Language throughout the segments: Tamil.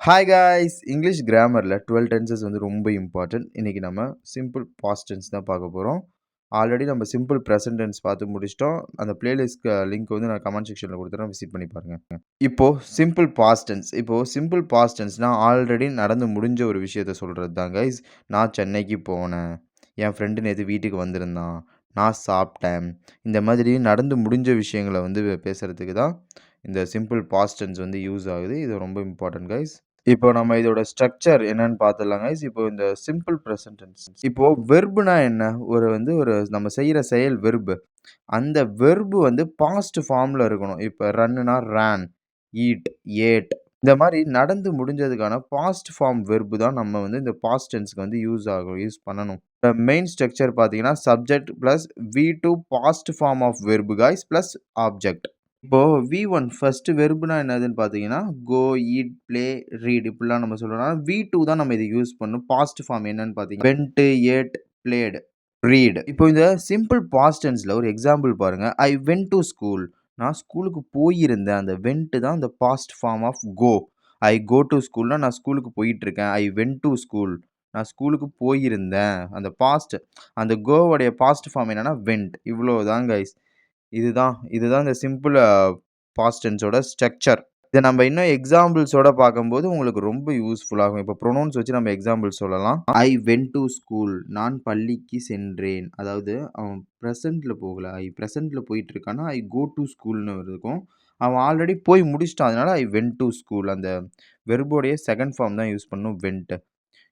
Hi guys! இங்கிலீஷ் கிராமர்ல 12 டென்சஸ் வந்து ரொம்ப இம்பார்ட்டன்ட். இன்னைக்கு நம்ம சிம்பிள் பாஸ்ட் டென்ஸ் தான் பார்க்க போறோம். ஆல்ரெடி நம்ம சிம்பிள் பிரசன்ட் டென்ஸ் பார்த்து முடிச்சிட்டோம். அந்த பிளேலிஸ்ட்க்கு லிங்க் வந்து நான் கமெண்ட் செக்ஷன்ல குடுத்துறேன். விசிட் பண்ணி பாருங்க. இப்போ சிம்பிள் பாஸ்ட் டென்ஸ். இப்போ சிம்பிள் பாஸ்ட் டென்ஸ்னா ஆல்ரெடி நடந்து முடிஞ்ச ஒரு விஷயத்த சொல்றது தான் காய்ஸ். நான் சென்னைக்கு போனேன். என் ஃப்ரெண்டு நேத்து வீட்டுக்கு வந்திருந்தான். நான் சாப்பிட்டேன். இந்த மாதிரி நடந்து முடிஞ்ச விஷயங்கள வந்து பேசுறதுக்கு தான் இந்த சிம்பிள் பாஸ்ட் டென்ஸ் வந்து யூஸ் ஆகுது. இது ரொம்ப இம்பார்ட்டன்ட் காய்ஸ். இப்போ நம்ம இதோட ஸ்ட்ரக்சர் என்னன்னு பார்த்துடலாம் கைஸ். இப்போ இந்த சிம்பிள் பிரசன்ட் டென்ஸ். இப்போ வெர்ப்னா என்ன? ஒரு நம்ம செய்யற செயல் வெர்ப். அந்த வெர்ப் வந்து பாஸ்ட் ஃபார்ம்ல இருக்கணும். இப்போ ரன்னுனா ரான், ஈட், ஏட் இந்த மாரி நடந்து முடிஞ்சதுக்கான பாஸ்ட் ஃபார்ம் வெர்ப் தான் நம்ம வந்து இந்த பாஸ்ட் டென்ஸ்க்கு வந்து யூஸ் பண்ணணும். மெயின் ஸ்ட்ரக்சர் பார்த்தீங்கன்னா, subject plus V2 past form of verb guys plus object. இப்போ V1 ஃபர்ஸ்ட் வெர்ப்னா என்னதுன்னு பார்த்தீங்கன்னா, கோ, ஈட், ப்ளே, ரீட் இப்படிலாம் நம்ம சொல்றோம்னா, V2 தான் நம்ம இத யூஸ் பண்ணணும். பாஸ்ட் ஃபார்ம் என்னன்னு பார்த்தீங்கன்னா, வென்ட், ஏட், பிளேட், ரீட். இப்போ இந்த சிம்பிள் பாஸ்ட் டென்ஸ்ல ஒரு எக்ஸாம்பிள் பாருங்க. I went to school. நான் ஸ்கூலுக்கு போயிருந்தேன். அந்த வென்ட் தான் அந்த past form of go. I go to ஸ்கூல்னா நான் ஸ்கூலுக்கு போயிட்டுருக்கேன். I went to school. நான் ஸ்கூலுக்கு போயிருந்தேன். அந்த கோவோடைய பாஸ்ட் ஃபார்ம் என்னன்னா வென்ட். இவ்வளோதான் கைஸ். இதுதான் இந்த சிம்பிள் பாஸ்ட் டென்ஸோட ஸ்ட்ரக்சர். இத நம்ம இன்னும் எக்ஸாம்பிள்ஸோட பார்க்கும்போது உங்களுக்கு ரொம்ப யூஸ்ஃபுல் ஆகும். இப்போ ப்ரொனவுன்ஸ் வச்சு நம்ம எக்ஸாம்பிள் சொல்லலாம். I went to school. நான் பள்ளிக்கு சென்றேன். அதாவது அவன் பிரசன்ட்ல போகல. பிரசன்ட்ல போயிட்டு இருக்கான்னா, ஐ கோ டூ ஸ்கூல்னு இருக்கும். அவன் ஆல்ரெடி போய் முடிச்சுட்டான். அதனால ஐ வென்ட் டூ ஸ்கூல். அந்த வெர்போடைய செகண்ட் ஃபார்ம் தான் யூஸ் பண்ணணும் வென்ட்.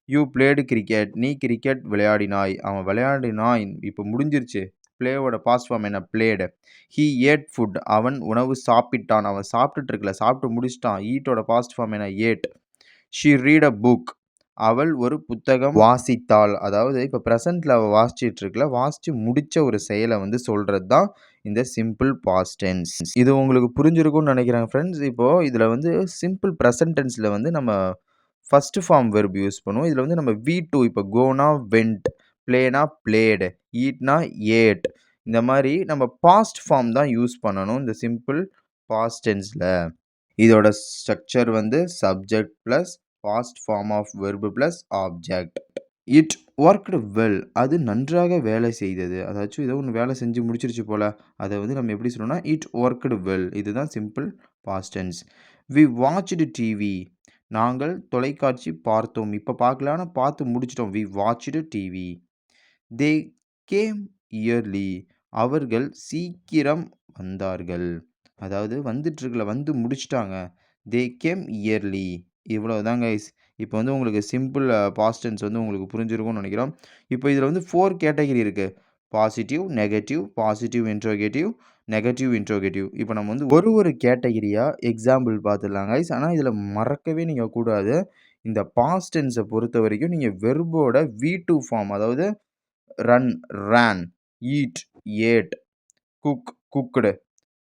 You played cricket. நீ கிரிக்கெட் விளையாடினாய். அவன் விளையாடினான். இப்போ முடிஞ்சிருச்சு. பிளேவோட பாஸ்ட் ஃபார்ம் என்ன? பிளேடு. He ate food. அவன் உணவு சாப்பிட்டான். அவன் சாப்பிட்டுட்டு இருக்கல. சாப்பிட்டு முடிச்சுட்டான். ஈட்டோட பாஸ்ட் ஃபார்ம் என்ன? Ate. She read a book. அவள் ஒரு புத்தகம் வாசித்தாள். அதாவது இப்போ பிரசன்ட்ல அவ வாசிச்சிட்டு இருக்கல. வாசிச்சு முடிச்ச ஒரு செயலை வந்து சொல்றது தான் இந்த சிம்பிள் பாஸ்ட் டென்ஸ். இது உங்களுக்கு புரிஞ்சிருக்கும்னு நினைக்கிறேன் ஃப்ரெண்ட்ஸ். இப்போ இதுல வந்து சிம்பிள் பிரசன்ட் டென்ஸ்ல வந்து நம்ம ஃபர்ஸ்ட் ஃபார்ம் வெர்ப் யூஸ் பண்ணுவோம். இதுல வந்து நம்ம V2 இப்போ கோனா வென்ட், ப்ளேனா பிளேடு, ஈட்னா ஏட் இந்த மாரி நம்ம பாஸ்ட் ஃபார்ம் தான் யூஸ் பண்ணணும் இந்த சிம்பிள் பாஸ்ட் டென்ஸ்ல. இதோட ஸ்ட்ரக்சர் வந்து subject plus past form of verb plus object. It worked well. அது நன்றாக வேலை செய்தது. அதாச்சும் ஏதோ ஒண்ணு வேலை செஞ்சு முடிச்சிருச்சு போல. அத வந்து நம்ம எப்படி சொல்லணும்னா, இட் ஒர்க்டு வெல். இதுதான் simple past tense. We watched TV. நாங்கள் தொலைக்காட்சி பார்த்தோம். இப்ப பார்க்கல. ஆனா பார்த்து முடிச்சுட்டோம். We watched TV. They came early. அவர்கள் சீக்கிரம் வந்தார்கள். அதாவது வந்துட்டுருக்கல. வந்து முடிச்சுட்டாங்க. They came early. இவ்வளவுதான் கைஸ். இப்போ வந்து உங்களுக்கு சிம்பிள் பாஸ்ட் டென்ஸ் வந்து உங்களுக்கு புரிஞ்சிருக்கும்னு நினைக்கிறோம். இப்போ இதில் வந்து 4 கேட்டகரி இருக்கு. Positive, negative, positive interrogative, negative interrogative. இப்போ நம்ம வந்து ஒரு கேட்டகரியா எக்ஸாம்பிள் பார்த்துடலாம் கைஸ். ஆனால் இதில் மறக்கவே நீங்கள் கூடாது. இந்த பாஸ்ட் டென்ஸை பொறுத்த வரைக்கும் நீங்கள் வெர்போட V2 ஃபார்ம் அதாவது run, ran, eat, ate, cook, cooked,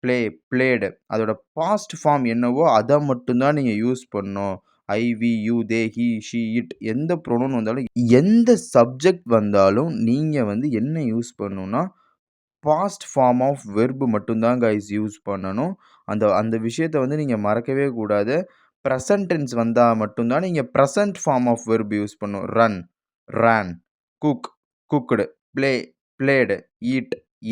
play, played அதோட பாஸ்ட் ஃபார்ம் என்னவோ அத மட்டும் தான் நீங்க யூஸ் பண்ணணும். I, we, you, they, he, she, it எந்த ப்ரொனவுன் வந்தாலும், எந்த சப்ஜெக்ட் வந்தாலும் நீங்க வந்து என்ன யூஸ் பண்ணணும்னா, பாஸ்ட் ஃபார்ம் ஆஃப் வெர்ப் மட்டும் தான் கைஸ் யூஸ் பண்ணணும். அந்த அந்த விஷயத்த வந்து நீங்க மறக்கவே கூடாது. பிரசன்ட் டென்ஸ் வந்தா மட்டும் தான் நீங்க present form of verb use பண்ணணும். Run, ran, cook, cooked, play, played, eat,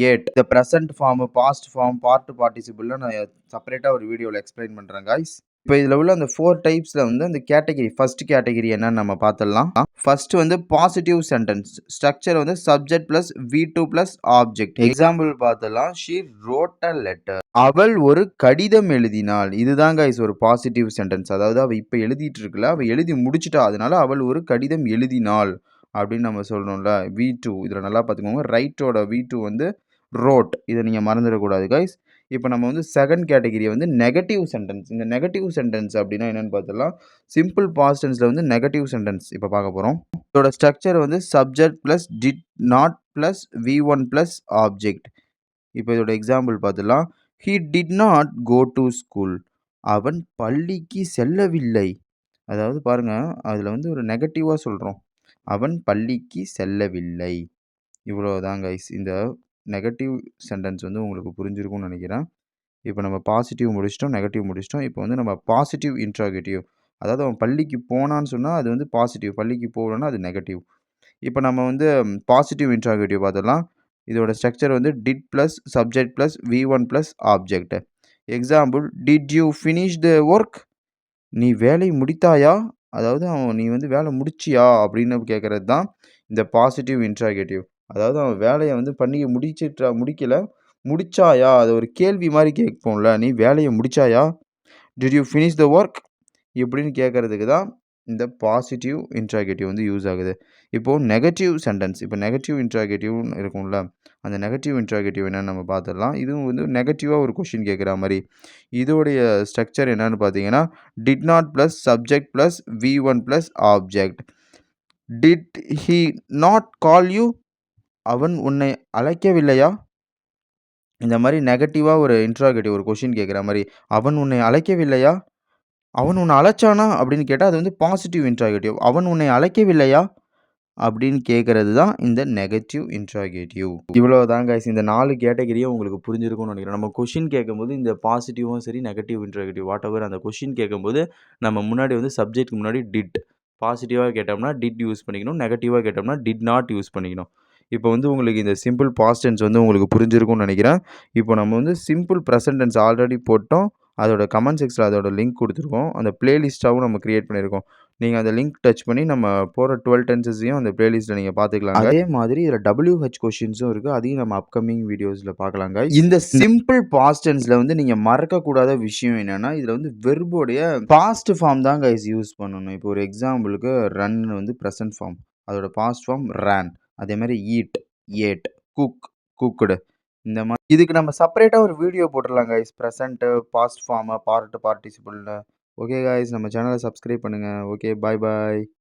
ate. இந்த பிரசன்ட் ஃபார்ம், பாஸ்ட் ஃபார்ம், பார்ட்டிசிபிள்லாம் நான் செப்பரேட்டா ஒரு வீடியோல எக்ஸ்பிளைன் பண்றேன் காய்ஸ். இப்போ இதில் உள்ள அந்த 4 டைப்ஸ்ல வந்து அந்த கேட்டகரி ஃபர்ஸ்ட் கேட்டகரி என்னன்னு நம்ம பார்த்துடலாம். ஃபர்ஸ்ட் வந்து பாசிட்டிவ் சென்டென்ஸ். ஸ்ட்ரக்சர் வந்து subject plus V2 plus object. Example பார்த்துடலாம். She wrote a letter. அவள் ஒரு கடிதம் எழுதினாள். இதுதான் கைஸ் ஒரு பாசிட்டிவ் சென்டென்ஸ். அதாவது அவ இப்ப எழுதிட்டு இருக்கல. அவ எழுதி முடிச்சிட்டா. அதனால அவள் ஒரு கடிதம் எழுதினாள் அப்படின்னு நம்ம சொல்லணும்ல. V2 இதில் நல்லா பார்த்துக்கோங்க. ரைட்டோட V2 வந்து ரோட். இதை நீங்க மறந்துடக்கூடாது கைஸ். இப்போ நம்ம வந்து செகண்ட் கேட்டகரி வந்து நெகட்டிவ் சென்டென்ஸ். இந்த நெகட்டிவ் சென்டென்ஸ் அப்படின்னா என்னன்னு பார்த்துடலாம். சிம்பிள் பாஸ்ட் டென்ஸ்ல வந்து நெகட்டிவ் சென்டென்ஸ் இப்போ பார்க்க போறோம். இதோட ஸ்ட்ரக்சர் வந்து subject plus did not plus V1 plus object. இப்போ இதோட எக்ஸாம்பிள் பார்த்துடலாம். He did not go to school. அவன் பள்ளிக்கு செல்லவில்லை. அதாவது பாருங்க, அதுல வந்து ஒரு நெகட்டிவா சொல்றோம். அவன் பள்ளிக்கு செல்லவில்லை. இவ்வளவுதான் கைஸ். இந்த நெகட்டிவ் சென்டென்ஸ் வந்து உங்களுக்கு புரிஞ்சிருக்கும்னு நினைக்கிறேன். இப்போ நம்ம பாசிட்டிவ் முடிச்சிட்டோம், நெகட்டிவ் முடிச்சிட்டோம். இப்போ வந்து நம்ம பாசிட்டிவ் இன்ட்ரோகேட்டிவ். அதாவது அவன் பள்ளிக்கு போனான்னு சொன்னா, அது வந்து பாசிட்டிவ். பள்ளிக்கு போகலன்னா அது நெகட்டிவ். இப்ப நம்ம வந்து பாசிட்டிவ் இன்ட்ராகேட்டிவ் பார்த்துடலாம். இதோட ஸ்ட்ரக்சர் வந்து did plus subject plus V1 plus object. Example, did you finish the work? நீ வேலை முடித்தாயா? அதாவது நீ வந்து வேலை முடிச்சியா? அப்படின்னு கேட்கறது தான் இந்த பாசிட்டிவ் இன்ட்ராகேட்டிவ். அதாவது அவன் வேலைய வந்து பண்ணி முடிக்கல. முடிச்சாயா? அது ஒரு கேள்வி மாரி கேட்போம்ல. நீ வேலைய முடிச்சாயா? Did you finish the work? இப்படின்னு கேட்கறதுக்கு தான் இந்த பாசிட்டிவ் இன்ட்ராகேட்டிவ் வந்து யூஸ் ஆகுது. இப்போ நெகட்டிவ் சென்டென்ஸ், இப்போ நெகட்டிவ் இன்ட்ராகேட்டிவ்னு இருக்கும்ல, அந்த நெகட்டிவ் இன்ட்ராகேட்டிவ் என்னன்னு நம்ம பார்த்துடலாம். இதுவும் வந்து நெகட்டிவா ஒரு கொஸ்டின் கேட்குற மாரி. இதோடைய ஸ்ட்ரக்சர் என்னன்னு பார்த்தீங்கன்னா, did not plus subject plus V1 plus object. Did he not call you? அவன் உன்னை அழைக்கவில்லையா? இந்த மாரி நெகட்டிவா ஒரு இன்ட்ராகேட்டிவ் ஒரு கொஸ்டின் கேட்குற மாரி. அவன் உன்னை அழைக்கவில்லையா? அவன் உன்ன அழைச்சானா? அப்படின்னு கேட்டா, அது வந்து பாசிட்டிவ் இன்ட்ராகேட்டிவ். அவன் உன்னை அழைக்கவில்லையா? அப்படின்னு கேட்கறது தான் இந்த நெகட்டிவ் இன்ட்ராகேட்டிவ். இவ்வளவுதான் கைஸ். இந்த 4 கேட்டகரியும் உங்களுக்கு புரிஞ்சிருக்கும்னு நினைக்கிறேன். நம்ம கொஸ்டின் கேட்கும்போது இந்த பாசிட்டிவும் சரி, நெகட்டிவ் இன்ட்ராகேட்டிவ் வாட்டெவர் அந்த கொஸ்டின் கேட்கும்போது, நம்ம முன்னாடி வந்து சப்ஜெக்ட்க்கு முன்னாடி டிட். பாசிட்டிவா கேட்டோம்னா டிட் யூஸ் பண்ணிக்கணும். நெகட்டிவா கேட்டோம்னா டிட் நாட் யூஸ் பண்ணிக்கணும். இப்போ வந்து உங்களுக்கு இந்த சிம்பிள் பாஸ்ட் டென்ஸ் வந்து உங்களுக்கு புரிஞ்சிருக்கும்னு நினைக்கிறேன். இப்போ நம்ம வந்து சிம்பிள் பிரசன்ட் டென்ஸ் ஆல்ரெடி போட்டோம். அதோட கமெண்ட் செக்ஷன்ல அதோட லிங்க் குடுத்துருக்கோம். அந்த பிளேலிஸ்ட்டாவும் நம்ம கிரியேட் பண்ணியிருக்கோம். நீங்க அந்த லிங்க் டச் பண்ணி நம்ம போடுற 12 டென்சஸையும் அந்த பிளேலிஸ்ட்ல நீங்க பார்த்துக்கலாங்க. அதே மாதிரி இதுல WH கொஸ்டின்ஸும் இருக்கு. அதையும் நம்ம அப்கமிங் வீடியோஸ்ல பார்க்கலாங்க. இந்த சிம்பிள் பாஸ்ட் டென்ஸ்ல வந்து நீங்க மறக்கக்கூடாத விஷயம் என்னன்னா, இதுல வந்து வெர்போடைய பாஸ்ட் ஃபார்ம் தான் கைஸ் யூஸ் பண்ணணும். இப்போ ஒரு எக்ஸாம்பிளுக்கு ரன் வந்து பிரசன்ட் ஃபார்ம். அதோட பாஸ்ட் ஃபார்ம் ரான். அதே மாரி ஈட், ஏட், குக், குக்டு. இந்த மாரி இதுக்கு நம்ம செப்பரேட்டா ஒரு வீடியோ போட்டுறலாம் கைஸ். பிரசன்ட், பாஸ்ட் ஃபார்ம், பார்ட்டிசிபிள்னு. ஓகே காய்ஸ், நம்ம சேனலை சப்ஸ்கிரைப் பண்ணுங்க. ஓகே, பாய் பாய்.